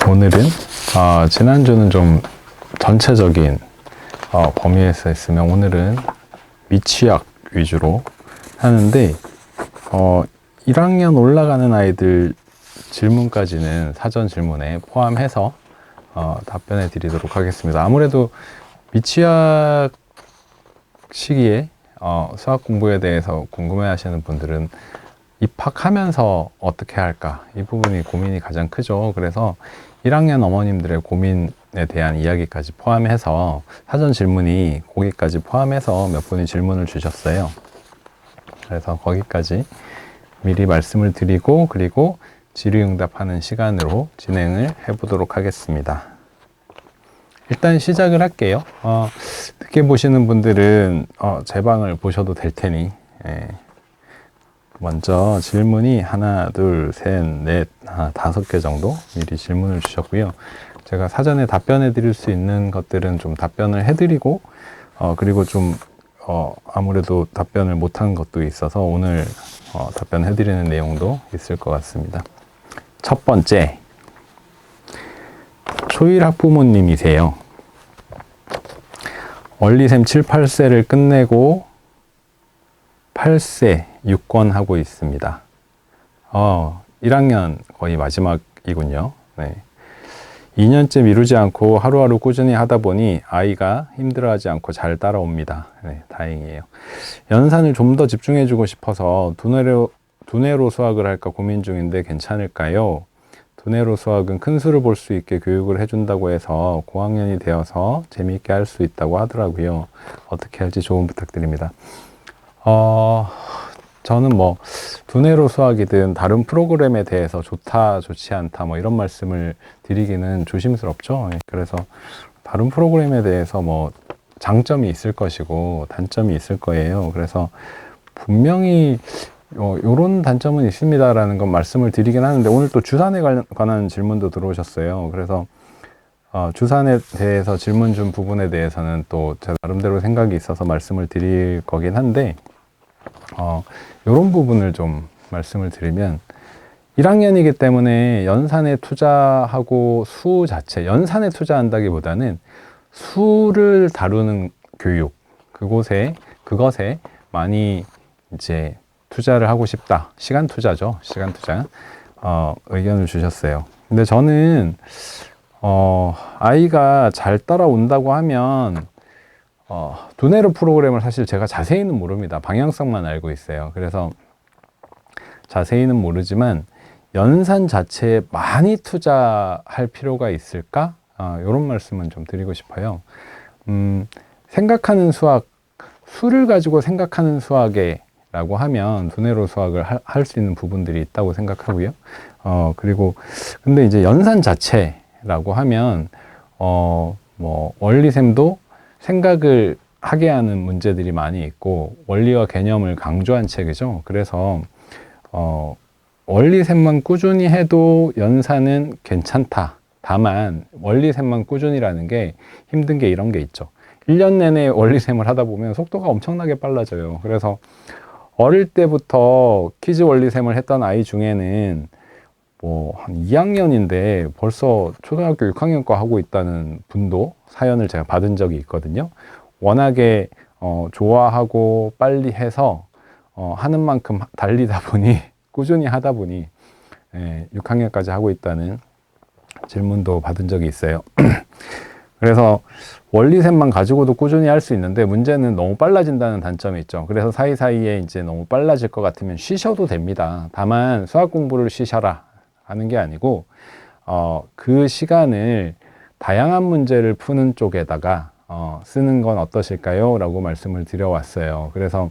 오늘은 지난주는 좀 전체적인 범위에서 했으면 오늘은 미취학 위주로 하는데 1학년 올라가는 아이들 질문까지는 사전 질문에 포함해서 답변해 드리도록 하겠습니다. 아무래도 미취학 시기에 수학 공부에 대해서 궁금해 하시는 분들은 입학하면서 어떻게 할까, 이 부분이 고민이 가장 크죠. 그래서 1학년 어머님들의 고민에 대한 이야기까지 포함해서 사전 질문이 거기까지 포함해서 몇 분이 질문을 주셨어요. 그래서 거기까지 미리 말씀을 드리고, 그리고 질의응답하는 시간으로 진행을 해보도록 하겠습니다. 일단 시작을 할게요. 늦게 보시는 분들은 제 방을 보셔도 될 테니, 먼저 질문이 하나, 둘, 셋, 넷, 5개 정도 미리 질문을 주셨고요. 제가 사전에 답변해 드릴 수 있는 것들은 좀 답변을 해 드리고, 그리고 좀 아무래도 답변을 못한 것도 있어서 오늘 답변해 드리는 내용도 있을 것 같습니다. 첫 번째, 초일 학부모님이세요. 원리셈 7, 8세를 끝내고 8세 6권 하고 있습니다. 1학년 거의 마지막이군요. 네. 2년째 미루지 않고 하루하루 꾸준히 하다 보니 아이가 힘들어하지 않고 잘 따라옵니다. 네, 다행이에요. 연산을 좀 더 집중해주고 싶어서 두뇌로 수학을 할까 고민 중인데 괜찮을까요? 두뇌로 수학은 큰 수를 볼 수 있게 교육을 해준다고 해서 고학년이 되어서 재미있게 할 수 있다고 하더라고요. 어떻게 할지 조언 부탁드립니다. 저는 두뇌로 수학이든 다른 프로그램에 대해서 좋다, 좋지 않다, 이런 말씀을 드리기는 조심스럽죠. 그래서 다른 프로그램에 대해서 장점이 있을 것이고 단점이 있을 거예요. 그래서 분명히 요런 단점은 있습니다라는 건 말씀을 드리긴 하는데, 오늘 또 주산에 관한 질문도 들어오셨어요. 그래서 주산에 대해서 질문 준 부분에 대해서는 또 제 나름대로 생각이 있어서 말씀을 드릴 거긴 한데, 이런 부분을 좀 말씀을 드리면, 1학년이기 때문에 연산에 투자하고 수 자체, 연산에 투자한다기보다는 수를 다루는 교육, 그것에 많이 이제 투자를 하고 싶다. 시간 투자죠. 시간 투자. 의견을 주셨어요. 근데 저는 아이가 잘 따라온다고 하면 두뇌로 프로그램을 사실 제가 자세히는 모릅니다. 방향성만 알고 있어요. 그래서 자세히는 모르지만 연산 자체에 많이 투자할 필요가 있을까? 이런 말씀은 좀 드리고 싶어요. 생각하는 수학, 수를 가지고 생각하는 수학에 라고 하면 두뇌로 수학을 할 수 있는 부분들이 있다고 생각하고요. 그리고 근데 이제 연산 자체라고 하면 원리셈도 생각을 하게 하는 문제들이 많이 있고, 원리와 개념을 강조한 책이죠. 그래서 원리셈만 꾸준히 해도 연산은 괜찮다. 다만 원리셈만 꾸준히라는 게 힘든 게 이런 게 있죠. 1년 내내 원리셈을 하다 보면 속도가 엄청나게 빨라져요. 그래서 어릴 때부터 퀴즈 원리셈을 했던 아이 중에는 한 2학년인데 벌써 초등학교 6학년 거 하고 있다는 분도 사연을 제가 받은 적이 있거든요. 워낙에 좋아하고 빨리 해서 하는 만큼 달리다 보니 꾸준히 하다 보니 6학년까지 하고 있다는 질문도 받은 적이 있어요. 그래서 원리셈만 가지고도 꾸준히 할 수 있는데, 문제는 너무 빨라진다는 단점이 있죠. 그래서 사이사이에 이제 너무 빨라질 것 같으면 쉬셔도 됩니다. 다만 수학 공부를 쉬셔라 하는 게 아니고, 그 시간을 다양한 문제를 푸는 쪽에다가 쓰는 건 어떠실까요? 라고 말씀을 드려왔어요. 그래서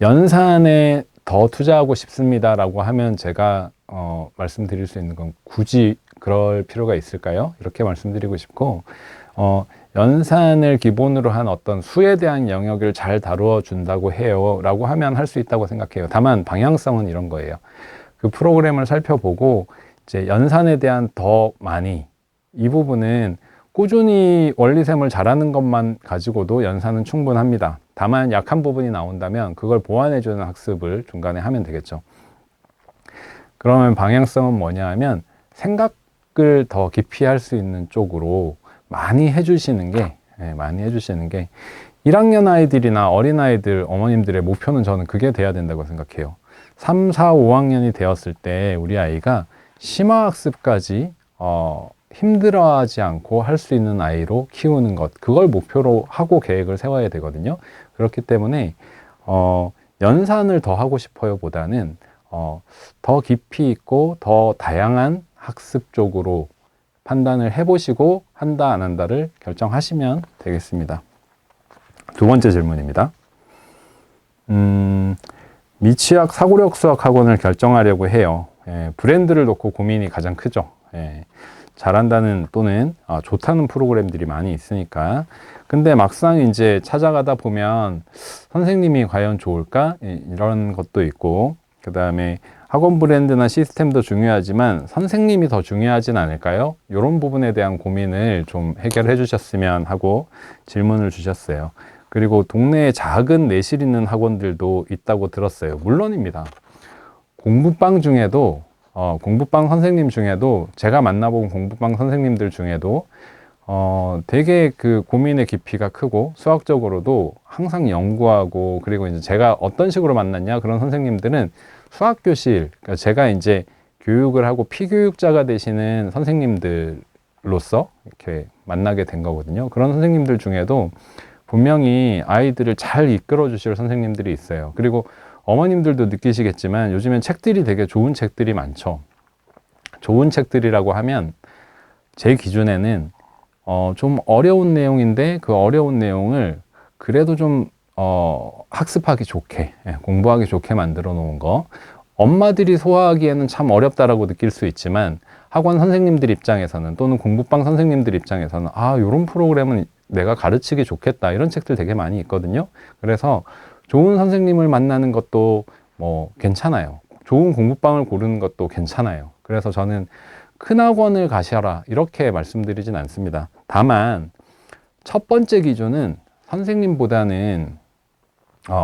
연산에 더 투자하고 싶습니다 라고 하면 제가 말씀드릴 수 있는 건 굳이 그럴 필요가 있을까요? 이렇게 말씀드리고 싶고, 연산을 기본으로 한 어떤 수에 대한 영역을 잘 다루어 준다고 해요 라고 하면 할 수 있다고 생각해요. 다만 방향성은 이런 거예요. 그 프로그램을 살펴보고 이제 연산에 대한 더 많이, 이 부분은 꾸준히 원리셈을 잘하는 것만 가지고도 연산은 충분합니다. 다만 약한 부분이 나온다면 그걸 보완해주는 학습을 중간에 하면 되겠죠. 그러면 방향성은 뭐냐 하면, 생각을 학습을 더 깊이 할 수 있는 쪽으로 많이 해주시는 게, 많이 해주시는 게 1학년 아이들이나 어린아이들 어머님들의 목표는 저는 그게 돼야 된다고 생각해요. 3, 4, 5학년이 되었을 때 우리 아이가 심화학습까지 힘들어하지 않고 할 수 있는 아이로 키우는 것, 그걸 목표로 하고 계획을 세워야 되거든요. 그렇기 때문에 연산을 더 하고 싶어요 보다는 더 깊이 있고 더 다양한 학습 쪽으로 판단을 해보시고 한다 안 한다를 결정하시면 되겠습니다. 두 번째 질문입니다. 미취학 사고력 수학 학원을 결정하려고 해요. 브랜드를 놓고 고민이 가장 크죠. 잘한다는 또는 좋다는 프로그램들이 많이 있으니까. 근데 막상 이제 찾아가다 보면 선생님이 과연 좋을까? 이런 것도 있고, 그 다음에 학원 브랜드나 시스템도 중요하지만 선생님이 더 중요하진 않을까요? 이런 부분에 대한 고민을 좀 해결해 주셨으면 하고 질문을 주셨어요. 그리고 동네에 작은 내실 있는 학원들도 있다고 들었어요. 물론입니다. 공부방 중에도 공부방 선생님 중에도 제가 만나본 공부방 선생님들 중에도 되게 그 고민의 깊이가 크고 수학적으로도 항상 연구하고, 그리고 이제 제가 어떤 식으로 만났냐, 그런 선생님들은 수학교실, 그러니까 제가 이제 교육을 하고 피교육자가 되시는 선생님들로서 이렇게 만나게 된 거거든요. 그런 선생님들 중에도 분명히 아이들을 잘 이끌어 주실 선생님들이 있어요. 그리고 어머님들도 느끼시겠지만 요즘엔 책들이 되게 좋은 책들이 많죠. 좋은 책들이라고 하면 제 기준에는 좀 어려운 내용인데 그 어려운 내용을 그래도 좀 학습하기 좋게, 공부하기 좋게 만들어 놓은 거. 엄마들이 소화하기에는 참 어렵다라고 느낄 수 있지만 학원 선생님들 입장에서는 또는 공부방 선생님들 입장에서는 이런 프로그램은 내가 가르치기 좋겠다, 이런 책들 되게 많이 있거든요. 그래서 좋은 선생님을 만나는 것도 뭐 괜찮아요. 좋은 공부방을 고르는 것도 괜찮아요. 그래서 저는 큰 학원을 가셔라 이렇게 말씀드리진 않습니다. 다만 첫 번째 기준은 선생님보다는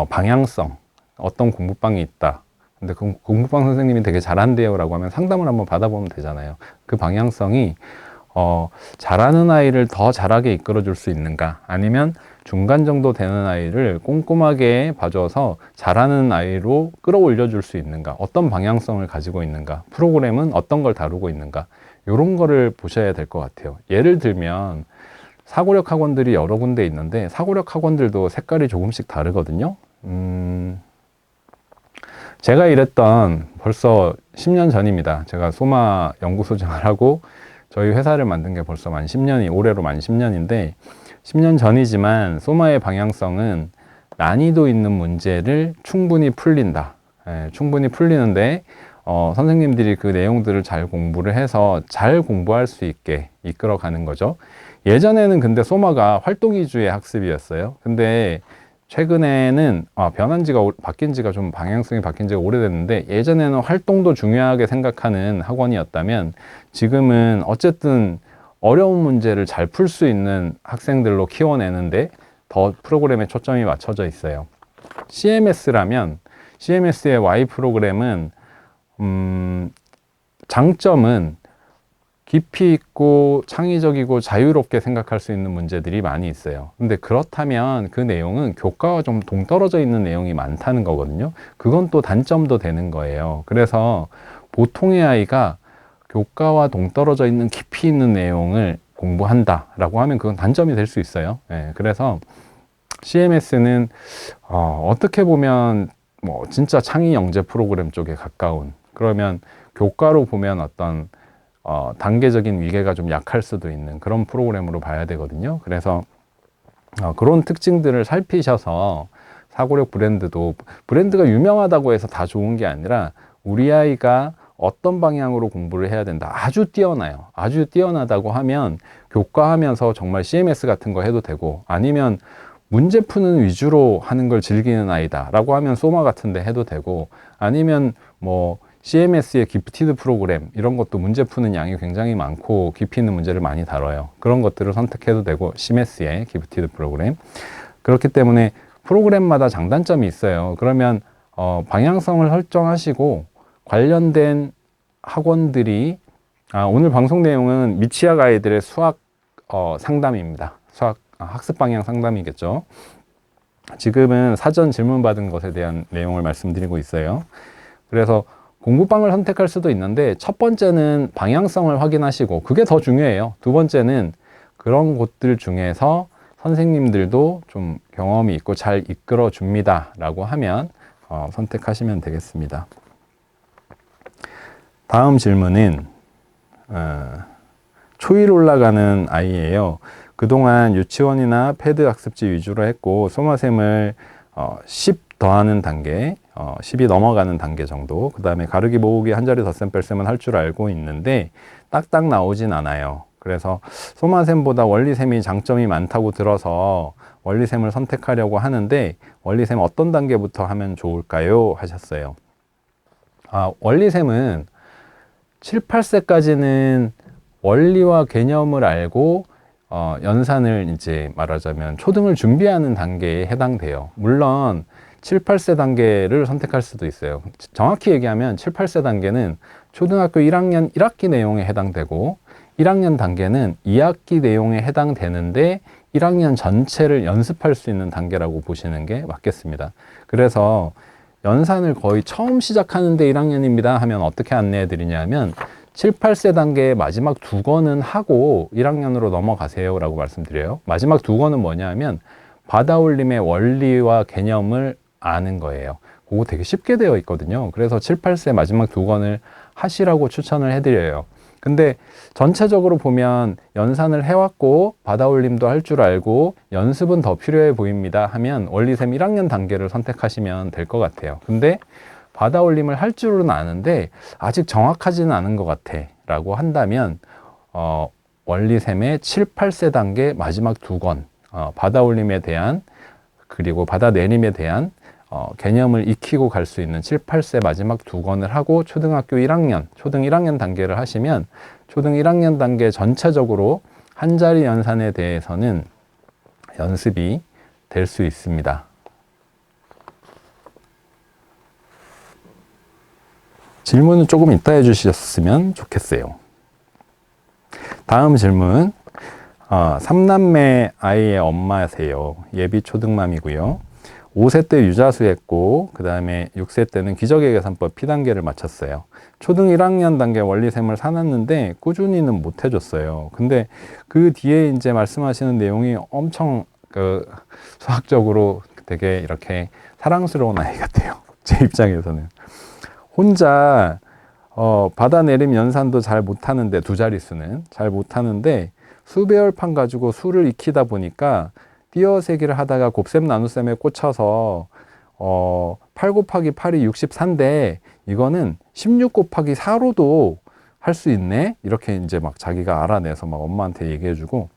방향성, 어떤 공부방이 있다. 근데 그 공부방 선생님이 되게 잘한대요 라고 하면 상담을 한번 받아보면 되잖아요. 그 방향성이 잘하는 아이를 더 잘하게 이끌어 줄 수 있는가, 아니면 중간 정도 되는 아이를 꼼꼼하게 봐줘서 잘하는 아이로 끌어올려 줄 수 있는가, 어떤 방향성을 가지고 있는가, 프로그램은 어떤 걸 다루고 있는가, 이런 거를 보셔야 될 것 같아요. 예를 들면 사고력 학원들이 여러 군데 있는데 사고력 학원들도 색깔이 조금씩 다르거든요. 제가 일했던 벌써 10년 전입니다. 제가 소마 연구소장을 하고 저희 회사를 만든 게 벌써 만 10년이, 올해로 만 10년인데 10년 전이지만 소마의 방향성은 난이도 있는 문제를 충분히 풀린다. 충분히 풀리는데 선생님들이 그 내용들을 잘 공부를 해서 잘 공부할 수 있게 이끌어가는 거죠. 예전에는 근데 소마가 활동 위주의 학습이었어요. 근데 최근에는 바뀐 지가 좀 방향성이 바뀐 지가 오래됐는데, 예전에는 활동도 중요하게 생각하는 학원이었다면 지금은 어쨌든 어려운 문제를 잘 풀 수 있는 학생들로 키워내는데 더 프로그램에 초점이 맞춰져 있어요. CMS라면 CMS의 Y 프로그램은 장점은 깊이 있고 창의적이고 자유롭게 생각할 수 있는 문제들이 많이 있어요. 근데 그렇다면 그 내용은 교과와 좀 동떨어져 있는 내용이 많다는 거거든요. 그건 또 단점도 되는 거예요. 그래서 보통의 아이가 교과와 동떨어져 있는 깊이 있는 내용을 공부한다 라고 하면 그건 단점이 될 수 있어요. 그래서 CMS는 어떻게 보면 뭐 진짜 창의 영재 프로그램 쪽에 가까운, 그러면 교과로 보면 어떤 단계적인 위계가 좀 약할 수도 있는 그런 프로그램으로 봐야 되거든요. 그래서 그런 특징들을 살피셔서 사고력 브랜드가 유명하다고 해서 다 좋은 게 아니라 우리 아이가 어떤 방향으로 공부를 해야 된다, 아주 뛰어나요. 아주 뛰어나다고 하면 교과하면서 정말 CMS 같은 거 해도 되고, 아니면 문제 푸는 위주로 하는 걸 즐기는 아이다 라고 하면 소마 같은 데 해도 되고, 아니면 뭐 CMS의 기프티드 프로그램, 이런 것도 문제 푸는 양이 굉장히 많고 깊이 있는 문제를 많이 다뤄요. 그런 것들을 선택해도 되고, CMS의 기프티드 프로그램. 그렇기 때문에 프로그램마다 장단점이 있어요. 그러면 방향성을 설정하시고 관련된 학원들이 오늘 방송 내용은 미취학 아이들의 수학 상담입니다. 수학 학습 방향 상담이겠죠. 지금은 사전 질문 받은 것에 대한 내용을 말씀드리고 있어요. 그래서 공부방을 선택할 수도 있는데 첫 번째는 방향성을 확인하시고 그게 더 중요해요. 두 번째는 그런 곳들 중에서 선생님들도 좀 경험이 있고 잘 이끌어 줍니다 라고 하면 선택하시면 되겠습니다. 다음 질문은 초일 올라가는 아이예요. 그동안 유치원이나 패드 학습지 위주로 했고 소마셈을 10 더하는 단계, 10이 넘어가는 단계 정도, 그 다음에 가르기 모으기 한자리 덧셈 뺄셈은 할 줄 알고 있는데 딱딱 나오진 않아요. 그래서 소마셈보다 원리셈이 장점이 많다고 들어서 원리셈을 선택하려고 하는데 원리셈 어떤 단계부터 하면 좋을까요? 하셨어요. 원리셈은 7, 8세까지는 원리와 개념을 알고 연산을 이제 말하자면 초등을 준비하는 단계에 해당돼요. 물론 7, 8세 단계를 선택할 수도 있어요. 정확히 얘기하면 7, 8세 단계는 초등학교 1학년 1학기 내용에 해당되고 1학년 단계는 2학기 내용에 해당되는데 1학년 전체를 연습할 수 있는 단계라고 보시는 게 맞겠습니다. 그래서 연산을 거의 처음 시작하는데 1학년입니다 하면 어떻게 안내해 드리냐면 7, 8세 단계의 마지막 2권은 하고 1학년으로 넘어가세요 라고 말씀드려요. 마지막 2권은 뭐냐 하면 받아올림의 원리와 개념을 아는 거예요. 그거 되게 쉽게 되어 있거든요. 그래서 7, 8세 마지막 2권을 하시라고 추천을 해드려요. 근데 전체적으로 보면 연산을 해왔고 받아올림도 할 줄 알고 연습은 더 필요해 보입니다 하면 원리셈 1학년 단계를 선택하시면 될 것 같아요. 근데 받아올림을 할 줄은 아는데 아직 정확하지는 않은 것 같아 라고 한다면 원리셈의 7, 8세 단계 마지막 2권 받아올림에 대한 그리고 받아내림에 대한 개념을 익히고 갈 수 있는 7, 8세 마지막 2권을 하고 초등학교 1학년, 초등 1학년 단계를 하시면 초등 1학년 단계 전체적으로 한자리 연산에 대해서는 연습이 될 수 있습니다. 질문은 조금 이따 해주셨으면 좋겠어요. 다음 질문. 3남매 아이의 엄마세요. 예비 초등맘이고요. 5세 때 유자수 했고 그 다음에 6세 때는 기적의 계산법 P단계를 마쳤어요. 초등 1학년 단계 원리셈을 사놨는데 꾸준히는 못 해줬어요. 근데 그 뒤에 이제 말씀하시는 내용이 엄청 수학적으로 되게 이렇게 사랑스러운 아이 같아요. 제 입장에서는. 혼자 받아내림 연산도 잘 못하는데 두 자릿수는 잘 못하는데 수배열판 가지고 수를 익히다 보니까 띄어세기를 하다가 곱셈 나눗셈에 꽂혀서 8 곱하기 8이 64인데 이거는 16 곱하기 4로도 할 수 있네 이렇게 이제 막 자기가 알아내서 막 엄마한테 얘기해주고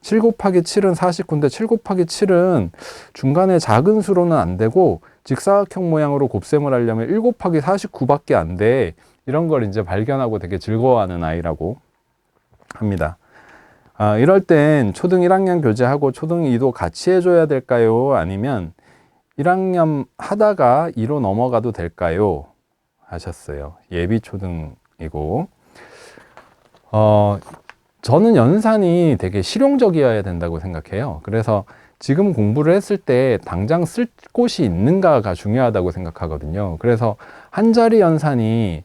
7 곱하기 7은 49인데 7 곱하기 7은 중간에 작은 수로는 안 되고 직사각형 모양으로 곱셈을 하려면 1 곱하기 49밖에 안 돼. 이런 걸 이제 발견하고 되게 즐거워하는 아이라고 합니다. 이럴 땐 초등 1학년 교재하고 초등 2도 같이 해줘야 될까요? 아니면 1학년 하다가 2로 넘어가도 될까요? 하셨어요. 예비 초등이고. 저는 연산이 되게 실용적이어야 된다고 생각해요. 그래서 지금 공부를 했을 때 당장 쓸 곳이 있는가가 중요하다고 생각하거든요. 그래서 한자리 연산이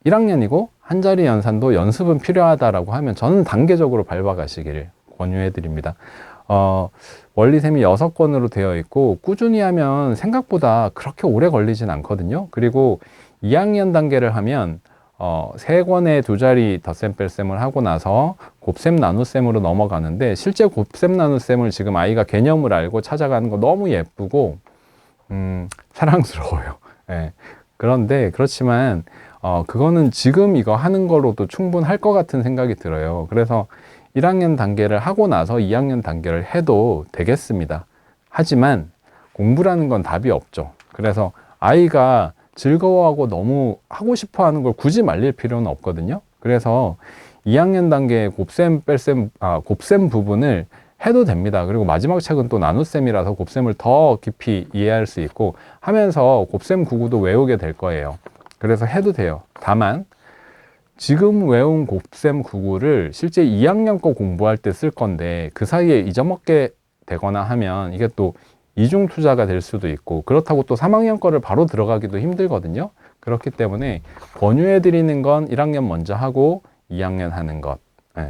1학년이고 한자리 연산도 연습은 필요하다라고 하면 저는 단계적으로 밟아가시길 권유해 드립니다. 원리셈이 6권으로 되어 있고 꾸준히 하면 생각보다 그렇게 오래 걸리진 않거든요. 그리고 2학년 단계를 하면 3권의 두 자리 덧셈 뺄셈을 하고 나서 곱셈 나눗셈으로 넘어가는데 실제 곱셈 나눗셈을 지금 아이가 개념을 알고 찾아가는 거 너무 예쁘고 사랑스러워요. 네. 그런데 그렇지만 그거는 지금 이거 하는 거로도 충분할 것 같은 생각이 들어요. 그래서 1학년 단계를 하고 나서 2학년 단계를 해도 되겠습니다. 하지만 공부라는 건 답이 없죠. 그래서 아이가 즐거워하고 너무 하고 싶어 하는 걸 굳이 말릴 필요는 없거든요. 그래서 2학년 단계의 곱셈, 뺄셈, 곱셈 부분을 해도 됩니다. 그리고 마지막 책은 또 나눗셈이라서 곱셈을 더 깊이 이해할 수 있고 하면서 곱셈 구구도 외우게 될 거예요. 그래서 해도 돼요. 다만 지금 외운 곱셈 구구를 실제 2학년 거 공부할 때 쓸 건데 그 사이에 잊어먹게 되거나 하면 이게 또 이중 투자가 될 수도 있고, 그렇다고 또 3학년 거를 바로 들어가기도 힘들거든요. 그렇기 때문에 권유해 드리는 건 1학년 먼저 하고 2학년 하는 것.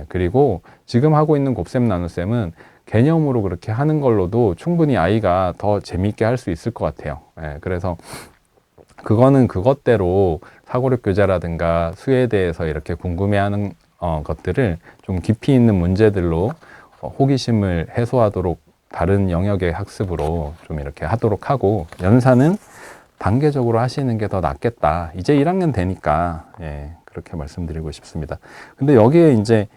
그리고 지금 하고 있는 곱셈 나눗셈은 개념으로 그렇게 하는 걸로도 충분히 아이가 더 재미있게 할 수 있을 것 같아요. 그래서 그거는 그것대로 사고력 교재라든가 수에 대해서 이렇게 궁금해하는 것들을 좀 깊이 있는 문제들로 호기심을 해소하도록 다른 영역의 학습으로 좀 이렇게 하도록 하고, 연산은 단계적으로 하시는 게 더 낫겠다. 이제 1학년 되니까 그렇게 말씀드리고 싶습니다. 근데 여기에 이제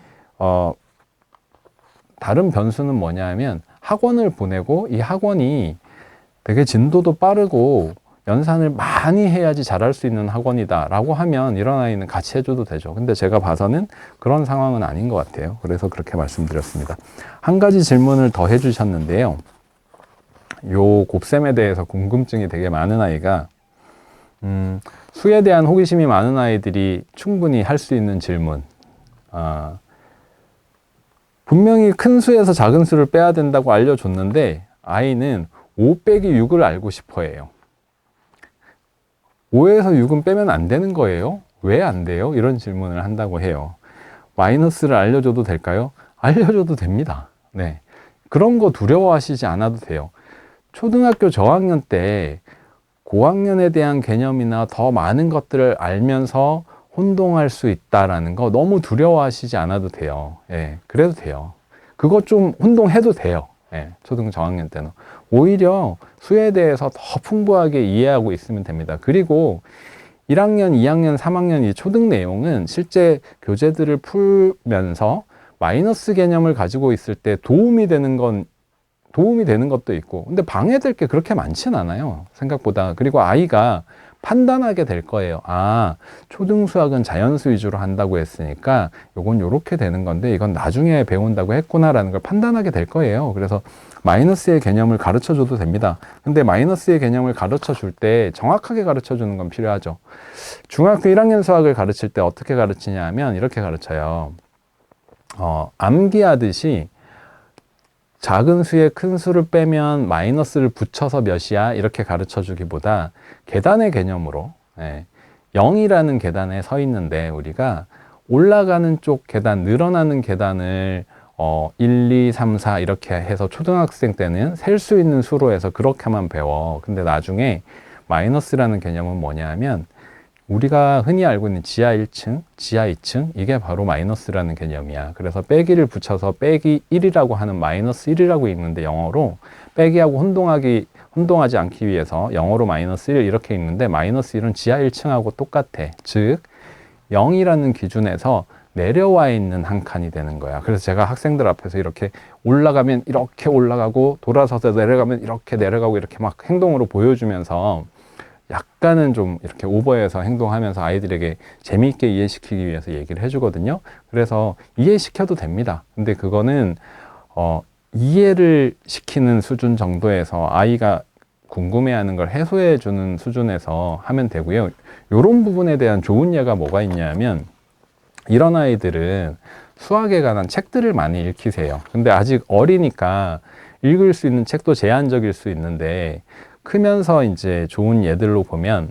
다른 변수는 뭐냐 하면, 학원을 보내고 이 학원이 되게 진도도 빠르고 연산을 많이 해야지 잘할 수 있는 학원이다 라고 하면 이런 아이는 같이 해줘도 되죠. 근데 제가 봐서는 그런 상황은 아닌 것 같아요. 그래서 그렇게 말씀드렸습니다. 한 가지 질문을 더 해주셨는데요. 요 곱셈에 대해서 궁금증이 되게 많은 아이가, 수에 대한 호기심이 많은 아이들이 충분히 할 수 있는 질문. 분명히 큰 수에서 작은 수를 빼야 된다고 알려줬는데 아이는 5 빼기 6을 알고 싶어 해요. 5에서 6은 빼면 안 되는 거예요? 왜 안 돼요? 이런 질문을 한다고 해요. 마이너스를 알려줘도 될까요? 알려줘도 됩니다. 네. 그런 거 두려워하시지 않아도 돼요. 초등학교 저학년 때 고학년에 대한 개념이나 더 많은 것들을 알면서 혼동할 수 있다라는 거 너무 두려워하시지 않아도 돼요. 그래도 돼요. 그거 좀 혼동해도 돼요. 초등 저학년 때는. 오히려 수에 대해서 더 풍부하게 이해하고 있으면 됩니다. 그리고 1학년, 2학년, 3학년 이 초등 내용은 실제 교재들을 풀면서 마이너스 개념을 가지고 있을 때 도움이 되는 것도 있고, 근데 방해될 게 그렇게 많진 않아요, 생각보다. 그리고 아이가 판단하게 될 거예요. 초등수학은 자연수 위주로 한다고 했으니까 요건 요렇게 되는 건데 이건 나중에 배운다고 했구나라는 걸 판단하게 될 거예요. 그래서 마이너스의 개념을 가르쳐 줘도 됩니다. 근데 마이너스의 개념을 가르쳐 줄 때 정확하게 가르쳐 주는 건 필요하죠. 중학교 1학년 수학을 가르칠 때 어떻게 가르치냐 하면 이렇게 가르쳐요. 암기하듯이 작은 수에 큰 수를 빼면 마이너스를 붙여서 몇이야 이렇게 가르쳐 주기보다 계단의 개념으로, 0이라는 계단에 서 있는데 우리가 올라가는 쪽 계단, 늘어나는 계단을 1, 2, 3, 4 이렇게 해서 초등학생 때는 셀 수 있는 수로 해서 그렇게만 배워. 근데 나중에 마이너스라는 개념은 뭐냐 하면 우리가 흔히 알고 있는 지하 1층, 지하 2층, 이게 바로 마이너스라는 개념이야. 그래서 빼기를 붙여서 빼기 1이라고 하는 마이너스 1이라고 읽는데, 영어로 빼기하고 혼동하지 않기 위해서 영어로 마이너스 1 이렇게 읽는데, 마이너스 1은 지하 1층하고 똑같아. 즉 0이라는 기준에서 내려와 있는 한 칸이 되는 거야. 그래서 제가 학생들 앞에서 이렇게 올라가면 이렇게 올라가고 돌아서서 내려가면 이렇게 내려가고 이렇게 막 행동으로 보여주면서 약간은 좀 이렇게 오버해서 행동하면서 아이들에게 재미있게 이해시키기 위해서 얘기를 해주거든요. 그래서 이해시켜도 됩니다. 근데 그거는 이해를 시키는 수준 정도에서 아이가 궁금해하는 걸 해소해주는 수준에서 하면 되고요. 이런 부분에 대한 좋은 예가 뭐가 있냐면, 이런 아이들은 수학에 관한 책들을 많이 읽히세요. 근데 아직 어리니까 읽을 수 있는 책도 제한적일 수 있는데, 크면서 이제 좋은 예들로 보면,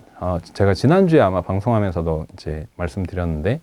제가 지난주에 아마 방송하면서도 이제 말씀드렸는데,